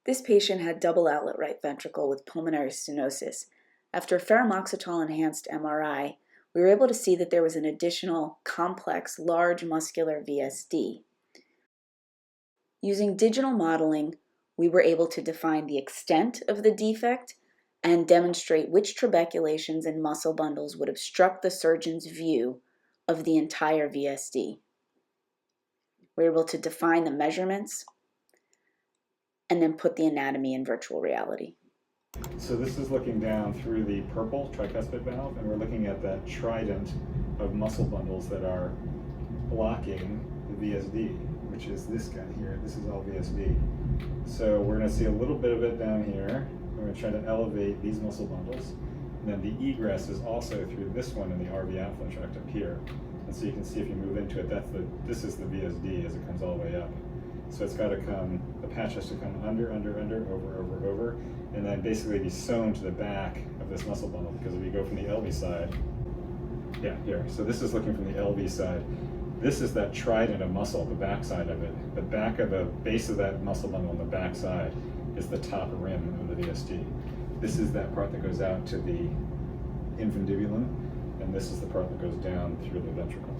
This patient had double outlet right ventricle with pulmonary stenosis. After a pheromoxetol-enhanced MRI, we were able to see that there was an additional complex large muscular VSD. Using digital modeling, we were able to define the extent of the defect and demonstrate which trabeculations and muscle bundles would obstruct the surgeon's view of the entire VSD. We were able to define the measurements and then put the anatomy in virtual reality. So this is looking down through the purple tricuspid valve, and we're looking at that trident of muscle bundles that are blocking the VSD, which is this guy here. This is all VSD. So we're going to see a little bit of it down here. We're going to try to elevate these muscle bundles. And then the egress is also through this one in the RV outflow tract up here. And so you can see if you move into it, this is the VSD as it comes all the way up. So it's got to come, the patch has to come under, over, and then basically be sewn to the back of this muscle bundle, because if you go from the LV side, yeah, here. So this is looking from the LV side. This is that trident of muscle, the back side of it. The back of the base of that muscle bundle on the back side is the top rim of the VSD. This is that part that goes out to the infundibulum, and this is the part that goes down through the ventricle.